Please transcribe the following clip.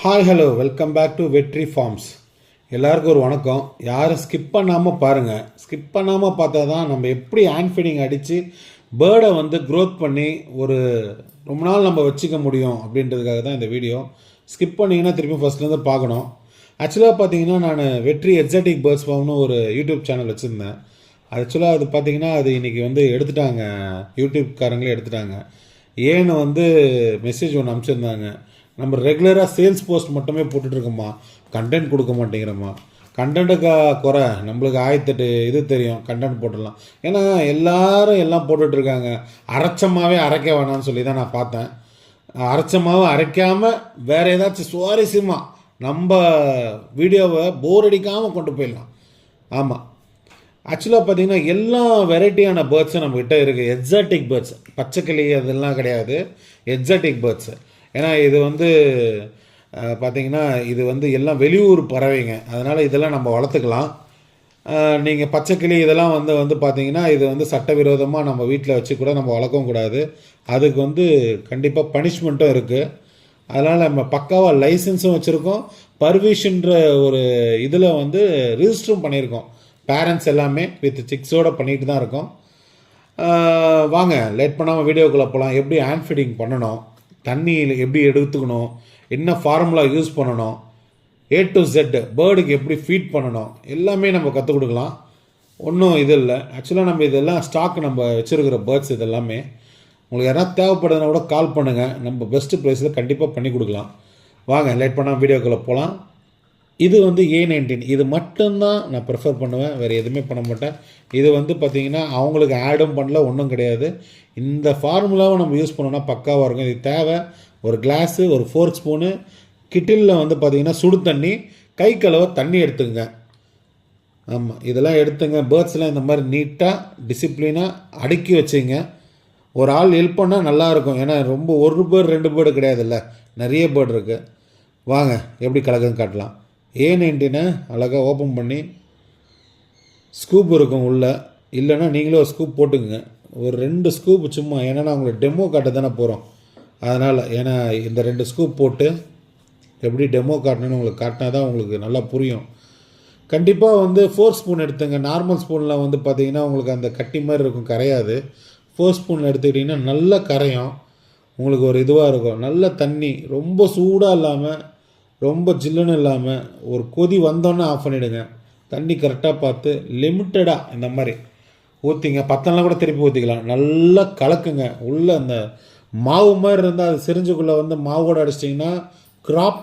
Hi hello welcome back to Vetri farms. எல்லாருக்கும் ஒரு வணக்கம். யாரும் ஸ்கிப் பண்ணாமல் பாருங்கள். ஸ்கிப் பண்ணாமல் பார்த்தா தான் நம்ம எப்படி ஹேண்ட் ஃபீடிங் அடித்து பேர்டை க்ரோத் பண்ணி ஒரு ரொம்ப நாள் நம்ம வச்சுக்க முடியும் அப்படின்றதுக்காக தான் இந்த வீடியோ. ஸ்கிப் பண்ணிங்கன்னா திருப்பி ஃபஸ்ட்லேருந்து பார்க்கணும். ஆக்சுவலாக பார்த்தீங்கன்னா நான் வெற்றி எக்ஸாட்டிக் பேர்ட்ஸ் ஃபார்ம்னு ஒரு யூடியூப் சேனல் வச்சுருந்தேன். ஆக்சுவலாக அது பார்த்தீங்கன்னா அது இன்றைக்கி எடுத்துட்டாங்க, யூடியூப்காரங்களே எடுத்துட்டாங்க. ஏன்னு மெசேஜ் ஒன்று அனுப்பிச்சிருந்தாங்க. நம்ம ரெகுலராக சேல்ஸ் போஸ்ட் மட்டுமே போட்டுட்ருக்கோம்மா, கண்டென்ட் கொடுக்க மாட்டேங்கிறோம்மா. கண்டென்ட்டுக்கா குறை, நம்மளுக்கு 1008 இது தெரியும், கண்டென்ட் போட்டுடலாம். ஏன்னா எல்லாரும் எல்லாம் போட்டுட்ருக்காங்க. அரைச்சமாகவே அரைக்க வேணாம்னு சொல்லி தான் நான் பார்த்தேன். அரைச்சமாகவே அரைக்காமல் வேறு ஏதாச்சும் சுவாரஸ்யமாக நம்ம வீடியோவை போர் அடிக்காமல் கொண்டு போயிடலாம். ஆமாம், ஆக்சுவலாக பார்த்திங்கன்னா எல்லா வெரைட்டியான பேர்ட்ஸும் நம்மக்கிட்ட இருக்குது. எக்ஸாட்டிக் பேர்ட்ஸ், பச்சைக்கிளி அதெல்லாம் கிடையாது, எக்ஸாட்டிக் பேர்ட்ஸு. ஏன்னா இது பார்த்திங்கன்னா இது எல்லாம் வெளியூர் பறவைங்க, அதனால் இதெல்லாம் நம்ம வளர்த்துக்கலாம். நீங்கள் பச்சைக்கிளி இதெல்லாம் பார்த்திங்கன்னா இது சட்டவிரோதமாக நம்ம வீட்டில் வச்சு கூட நம்ம வளர்க்கவும் கூடாது. அதுக்கு கண்டிப்பாக பனிஷ்மெண்ட்டும் இருக்குது. அதனால் நம்ம பக்காவாக லைசன்ஸும் வச்சுருக்கோம், பர்மிஷன்ற ஒரு இதில் ரிஜிஸ்டரும் பண்ணியிருக்கோம். பேரண்ட்ஸ் எல்லாமே வித் சிக்ஸோடு பண்ணிட்டு தான் இருக்கோம். வாங்க லேட் பண்ணாமல் வீடியோக்குள்ளே போகலாம். எப்படி ஹேண்ட் ஃபீடிங் பண்ணணும், தண்ணியில் எப்படி எடுத்துக்கணும், என்ன ஃபார்முலா யூஸ் பண்ணணும், A to Z பேர்டுக்கு எப்படி ஃபீட் பண்ணணும், எல்லாமே நம்ம கற்றுக் கொடுக்கலாம். ஒன்றும் இது இல்லை. ஆக்சுவலாக நம்ம இதெல்லாம் ஸ்டாக் நம்ம வச்சுருக்கிற பேர்ட்ஸ் இதெல்லாமே. உங்களுக்கு யாராவது தேவைப்படுதுன்னா கூட கால் பண்ணுங்கள், நம்ம பெஸ்ட்டு ப்ரைஸில் கண்டிப்பாக பண்ணி கொடுக்கலாம். வாங்க லேட் பண்ணால் வீடியோக்குள்ளே போகலாம். இது A19, இது மட்டும்தான் நான் ப்ரிஃபர் பண்ணுவேன், வேறு எதுவுமே பண்ண மாட்டேன். இது பார்த்திங்கன்னா அவங்களுக்கு ஆடும் பண்ணல, ஒன்றும் கிடையாது. இந்த ஃபார்முலாவை நம்ம யூஸ் பண்ணோன்னா பக்காவாக இருக்கும். இது தேவை ஒரு கிளாஸு, ஒரு ஃபோர்க் ஸ்பூனு, கிட்டிலில் பார்த்திங்கன்னா சுடு தண்ணி, கை கழுவ தண்ணி எடுத்துங்க. ஆமாம், இதெல்லாம் எடுத்துங்க. பேர்ட்ஸ்லாம் இந்த மாதிரி நீட்டாக டிசிப்ளினாக அடுக்கி வச்சுங்க. ஒரு ஆள் ஹெல்ப் பண்ணால் நல்லாயிருக்கும். ஏன்னா ரொம்ப ஒரு பேர்டு 2 பேர்டு கிடையாதுல்ல, நிறைய பேர்டு இருக்குது. வாங்க எப்படி கலக்குன்னு காட்டலாம். A19 அழகாக ஓப்பன் பண்ணி ஸ்கூப் இருக்கும் உள்ளே, இல்லைன்னா நீங்களே ஒரு ஸ்கூப் போட்டுக்குங்க. ஒரு 2 ஸ்கூப் சும்மா, ஏன்னா நான் உங்களுக்கு டெமோ காட்ட தானே போகிறோம், அதனால். ஏன்னா இந்த 2 ஸ்கூப் போட்டு எப்படி டெமோ காட்டணுன்னு உங்களுக்கு காட்டினா தான் உங்களுக்கு நல்லா புரியும். கண்டிப்பாக 4 ஸ்பூன் எடுத்துங்க. நார்மல் ஸ்பூனில் பார்த்திங்கன்னா உங்களுக்கு அந்த கட்டி மாதிரி இருக்கும், கரையாது. 4 ஸ்பூன் எடுத்துக்கிட்டிங்கன்னா நல்லா கரையும், உங்களுக்கு ஒரு இதுவாக இருக்கும். நல்ல தண்ணி, ரொம்ப சூடாக இல்லாமல் ரொம்ப ஜில்லுன்னு இல்லாமல், ஒரு கொதி வந்தோன்னே ஆஃப் பண்ணிவிடுங்க. தண்ணி கரெக்டாக பார்த்து லிமிட்டடாக இந்த மாதிரி ஊற்றிங்க. பத்தெல்லாம் கூட திருப்பி ஊற்றிக்கலாம். நல்லா கலக்குங்க. உள்ளே அந்த மாவு மாதிரி இருந்தால் அது சிரிஞ்சுக்குள்ளே மாவோடு அடிச்சிட்டிங்கன்னா கிராப்